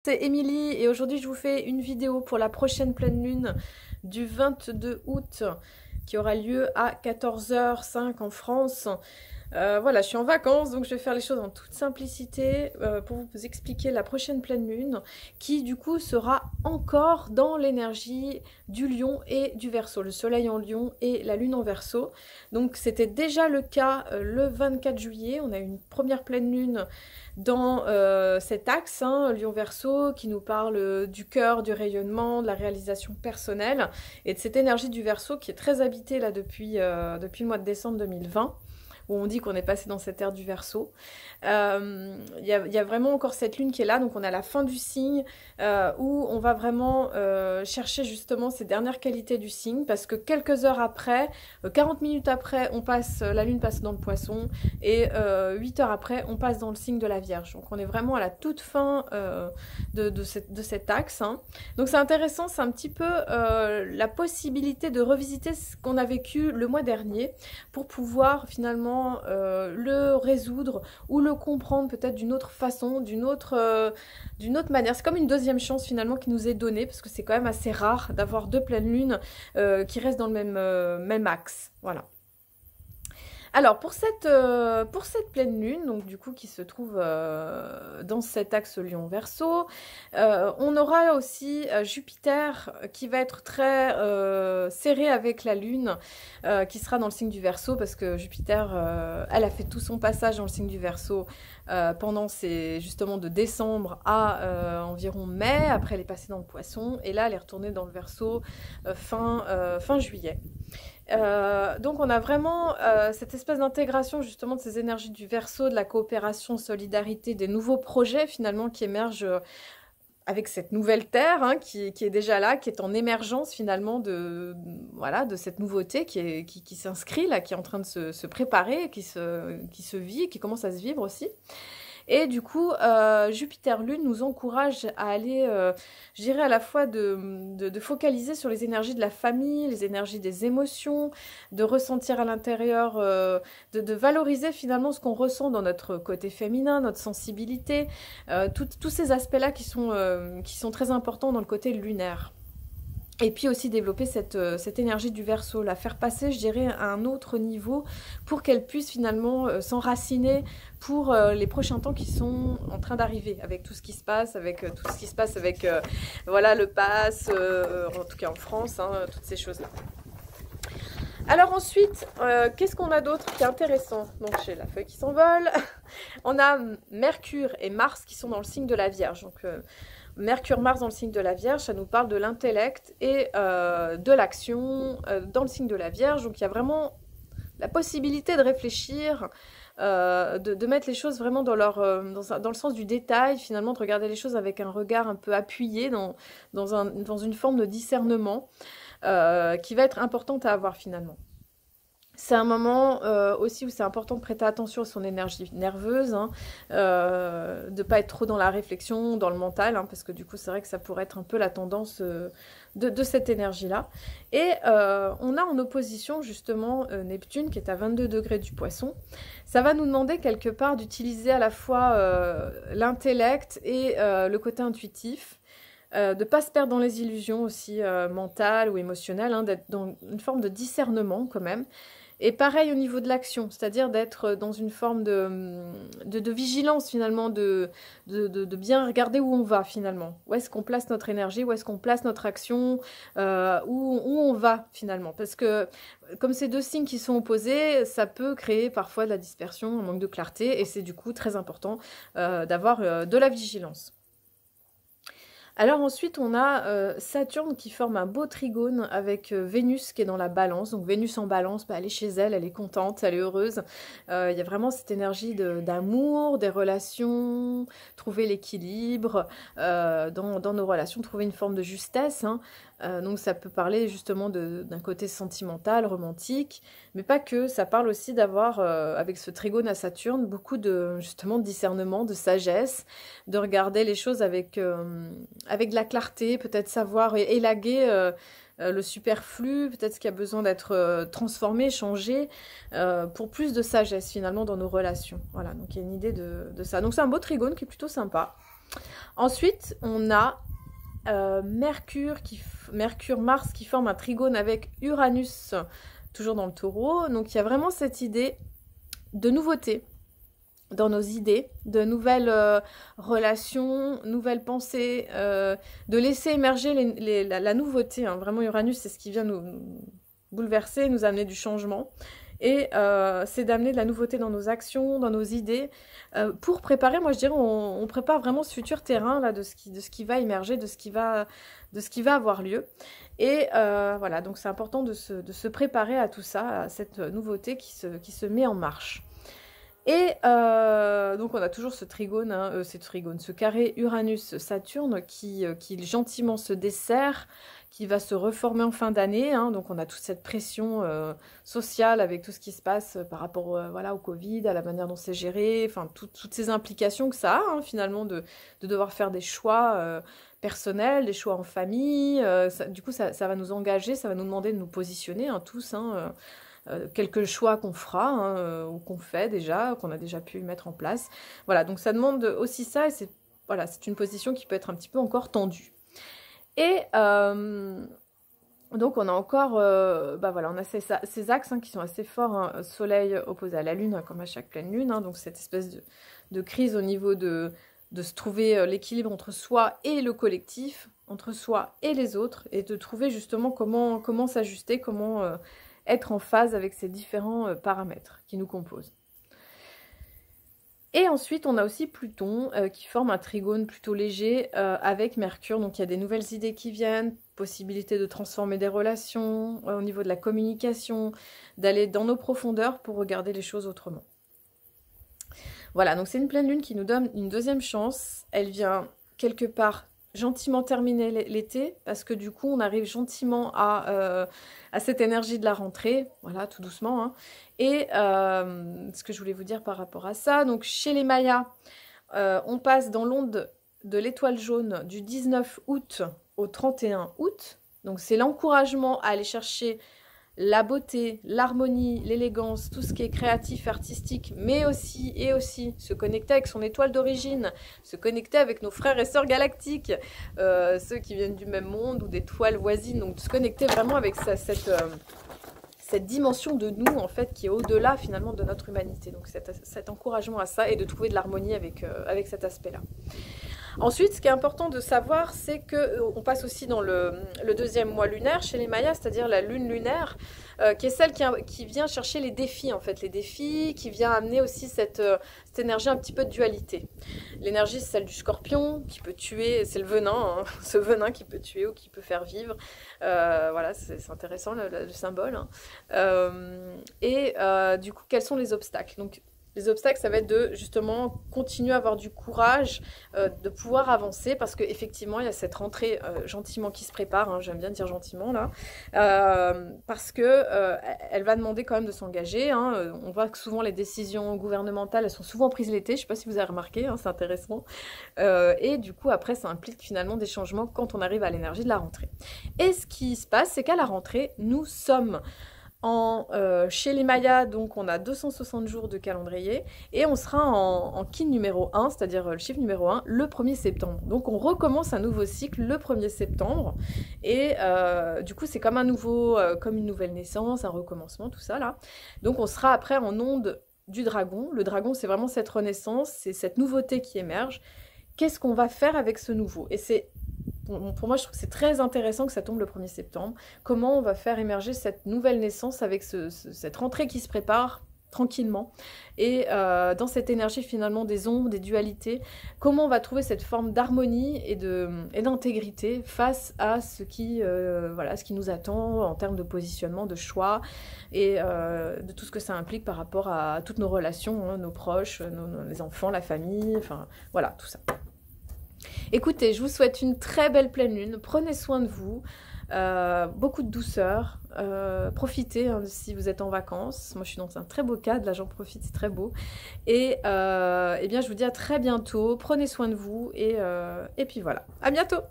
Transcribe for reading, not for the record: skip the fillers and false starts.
C'est Émilie et aujourd'hui je vous fais une vidéo pour la prochaine pleine lune du 22 août qui aura lieu à 14h05 en France. Voilà, je suis en vacances donc je vais faire les choses en toute simplicité pour vous expliquer la prochaine pleine lune qui du coup sera encore dans l'énergie du lion et du verseau, le soleil en lion et la lune en verseau. Donc c'était déjà le cas le 24 juillet, on a eu une première pleine lune dans cet axe, hein, lion-verseau, qui nous parle du cœur, du rayonnement, de la réalisation personnelle et de cette énergie du verseau qui est très habitée là depuis le mois de décembre 2020. Où on dit qu'on est passé dans cette ère du Verseau. Y a vraiment encore cette lune qui est là, donc on a la fin du signe, où on va vraiment chercher justement ces dernières qualités du signe, parce que quelques heures après, 40 minutes après, la lune passe dans le Poisson, et 8 heures après, on passe dans le signe de la Vierge. Donc on est vraiment à la toute fin de cet axe. Hein. Donc c'est intéressant, c'est un petit peu la possibilité de revisiter ce qu'on a vécu le mois dernier, pour pouvoir finalement le résoudre ou le comprendre peut-être d'une autre façon, d'une autre manière. C'est comme une deuxième chance finalement qui nous est donnée, parce que c'est quand même assez rare d'avoir deux pleines lunes qui restent dans le même axe. Voilà. Alors pour cette pleine lune, donc du coup qui se trouve dans cet axe Lion-Verseau, on aura aussi Jupiter qui va être très serré avec la lune, qui sera dans le signe du Verseau, parce que Jupiter, elle a fait tout son passage dans le signe du Verseau pendant justement de décembre à environ mai. Après elle est passée dans le Poisson et là elle est retournée dans le Verseau fin juillet. Donc on a vraiment cette espèce d'intégration justement de ces énergies du Verseau, de la coopération, solidarité, des nouveaux projets finalement qui émergent avec cette nouvelle Terre hein, qui est déjà là, qui est en émergence finalement de cette nouveauté qui s'inscrit là, qui est en train de se préparer, qui se vit, qui commence à se vivre aussi. Et du coup, Jupiter-Lune nous encourage à aller, je dirais à la fois de focaliser sur les énergies de la famille, les énergies des émotions, de ressentir à l'intérieur, de valoriser finalement ce qu'on ressent dans notre côté féminin, notre sensibilité, tous ces aspects-là qui sont très importants dans le côté lunaire. Et puis aussi développer cette énergie du Verseau, la faire passer, je dirais, à un autre niveau pour qu'elle puisse finalement s'enraciner pour les prochains temps qui sont en train d'arriver, avec tout ce qui se passe, avec voilà, le pass, en tout cas en France, hein, toutes ces choses-là. Alors ensuite, qu'est-ce qu'on a d'autre qui est intéressant? Donc j'ai la feuille qui s'envole. On a Mercure et Mars qui sont dans le signe de la Vierge. Donc Mercure-Mars dans le signe de la Vierge, ça nous parle de l'intellect et de l'action dans le signe de la Vierge. Donc il y a vraiment la possibilité de réfléchir, de mettre les choses vraiment dans le sens du détail, finalement de regarder les choses avec un regard un peu appuyé dans une forme de discernement qui va être importante à avoir finalement. C'est un moment aussi où c'est important de prêter attention à son énergie nerveuse, hein, de ne pas être trop dans la réflexion, dans le mental, hein, parce que du coup c'est vrai que ça pourrait être un peu la tendance de cette énergie-là. Et on a en opposition justement Neptune qui est à 22 degrés du Poisson. Ça va nous demander quelque part d'utiliser à la fois l'intellect et le côté intuitif. De ne pas se perdre dans les illusions aussi mentales ou émotionnelles, hein, d'être dans une forme de discernement quand même. Et pareil au niveau de l'action, c'est-à-dire d'être dans une forme de vigilance finalement, de bien regarder où on va finalement. Où est-ce qu'on place notre énergie, où est-ce qu'on place notre action, où on va finalement. Parce que comme ces deux signes qui sont opposés, ça peut créer parfois de la dispersion, un manque de clarté, et c'est du coup très important d'avoir de la vigilance. Alors ensuite, on a Saturne qui forme un beau trigone avec Vénus qui est dans la balance. Donc Vénus en balance, bah, elle est chez elle, elle est contente, elle est heureuse. Il y a vraiment cette énergie d'amour, des relations, trouver l'équilibre dans nos relations, trouver une forme de justesse. Hein. Donc ça peut parler justement d'un côté sentimental, romantique, mais pas que. Ça parle aussi d'avoir, avec ce trigone à Saturne, beaucoup justement de discernement, de sagesse, de regarder les choses avec de la clarté, peut-être savoir élaguer le superflu, peut-être ce qui a besoin d'être transformé, changé, pour plus de sagesse finalement dans nos relations. Voilà, donc il y a une idée de ça. Donc c'est un beau trigone qui est plutôt sympa. Ensuite, on a Mercure-Mars qui forme un trigone avec Uranus, toujours dans le Taureau. Donc il y a vraiment cette idée de nouveauté dans nos idées, de nouvelles relations, nouvelles pensées, de laisser émerger la nouveauté. Hein. Vraiment, Uranus, c'est ce qui vient nous bouleverser, nous amener du changement. Et c'est d'amener de la nouveauté dans nos actions, dans nos idées, pour préparer, moi je dirais, on prépare vraiment ce futur terrain là, de ce qui va émerger, de ce qui va avoir lieu. Et voilà, donc c'est important de se préparer à tout ça, à cette nouveauté qui se met en marche. Et donc on a toujours ce trigone, hein, ce carré Uranus-Saturne qui gentiment se dessert, qui va se reformer en fin d'année. Hein, donc on a toute cette pression sociale avec tout ce qui se passe par rapport voilà, au Covid, à la manière dont c'est géré, enfin toutes ces implications que ça a hein, finalement de devoir faire des choix personnels, des choix en famille. Du coup ça va nous engager, ça va nous demander de nous positionner hein, tous. Hein, quelques choix qu'on fera hein, ou qu'on fait déjà, qu'on a déjà pu mettre en place. Voilà, donc ça demande aussi ça et c'est voilà, c'est une position qui peut être un petit peu encore tendue. Et donc on a encore, bah voilà, on a ces axes hein, qui sont assez forts, hein, Soleil opposé à la Lune, hein, comme à chaque pleine Lune, hein, donc cette espèce de crise au niveau de se trouver l'équilibre entre soi et le collectif, entre soi et les autres, et de trouver justement comment s'ajuster, comment être en phase avec ces différents paramètres qui nous composent. Et ensuite, on a aussi Pluton qui forme un trigone plutôt léger avec Mercure. Donc, il y a des nouvelles idées qui viennent, possibilité de transformer des relations au niveau de la communication, d'aller dans nos profondeurs pour regarder les choses autrement. Voilà, donc c'est une pleine lune qui nous donne une deuxième chance. Elle vient quelque part gentiment terminer l'été, parce que du coup on arrive gentiment à cette énergie de la rentrée, voilà, tout doucement. Hein. Et ce que je voulais vous dire par rapport à ça, donc chez les Mayas, on passe dans l'onde de l'étoile jaune du 19 août au 31 août, donc c'est l'encouragement à aller chercher la beauté, l'harmonie, l'élégance, tout ce qui est créatif, artistique, mais aussi se connecter avec son étoile d'origine, se connecter avec nos frères et sœurs galactiques, ceux qui viennent du même monde ou d'étoiles voisines, donc se connecter vraiment avec cette dimension de nous, en fait, qui est au-delà, finalement, de notre humanité. Donc cet encouragement à ça et de trouver de l'harmonie avec cet aspect-là. Ensuite, ce qui est important de savoir, c'est qu'on passe aussi dans le deuxième mois lunaire chez les Mayas, c'est-à-dire la lune lunaire, qui est celle qui vient chercher les défis, en fait, les défis, qui vient amener aussi cette énergie un petit peu de dualité. L'énergie, c'est celle du scorpion, qui peut tuer, c'est le venin, hein, ce venin qui peut tuer ou qui peut faire vivre. Voilà, c'est intéressant le symbole. Hein. Du coup, quels sont les obstacles ? Donc, les obstacles, ça va être de justement continuer à avoir du courage, de pouvoir avancer, parce qu'effectivement, il y a cette rentrée gentiment qui se prépare, hein, j'aime bien dire gentiment là, parce que elle va demander quand même de s'engager. Hein, on voit que souvent les décisions gouvernementales, elles sont souvent prises l'été, je ne sais pas si vous avez remarqué, hein, c'est intéressant. Et du coup, après, ça implique finalement des changements quand on arrive à l'énergie de la rentrée. Et ce qui se passe, c'est qu'à la rentrée, nous sommes chez les Mayas, donc on a 260 jours de calendrier et on sera en kin numéro 1, c'est-à-dire le chiffre numéro 1, le 1er septembre. Donc on recommence un nouveau cycle le 1er septembre et du coup c'est comme comme une nouvelle naissance, un recommencement, tout ça là. Donc on sera après en onde du dragon. Le dragon, c'est vraiment cette renaissance, c'est cette nouveauté qui émerge. Qu'est-ce qu'on va faire avec ce nouveau ? Et c'est pour moi, je trouve que c'est très intéressant que ça tombe le 1er septembre. Comment on va faire émerger cette nouvelle naissance avec cette rentrée qui se prépare tranquillement et dans cette énergie finalement des ombres, des dualités, comment on va trouver cette forme d'harmonie et d'intégrité face à ce qui nous attend en termes de positionnement, de choix et de tout ce que ça implique par rapport à toutes nos relations, hein, nos proches, les enfants, la famille, enfin voilà, tout ça. Écoutez, je vous souhaite une très belle pleine lune, prenez soin de vous, beaucoup de douceur, profitez hein, si vous êtes en vacances, moi je suis dans un très beau cadre, là j'en profite, c'est très beau, et bien je vous dis à très bientôt, prenez soin de vous, et puis voilà, à bientôt.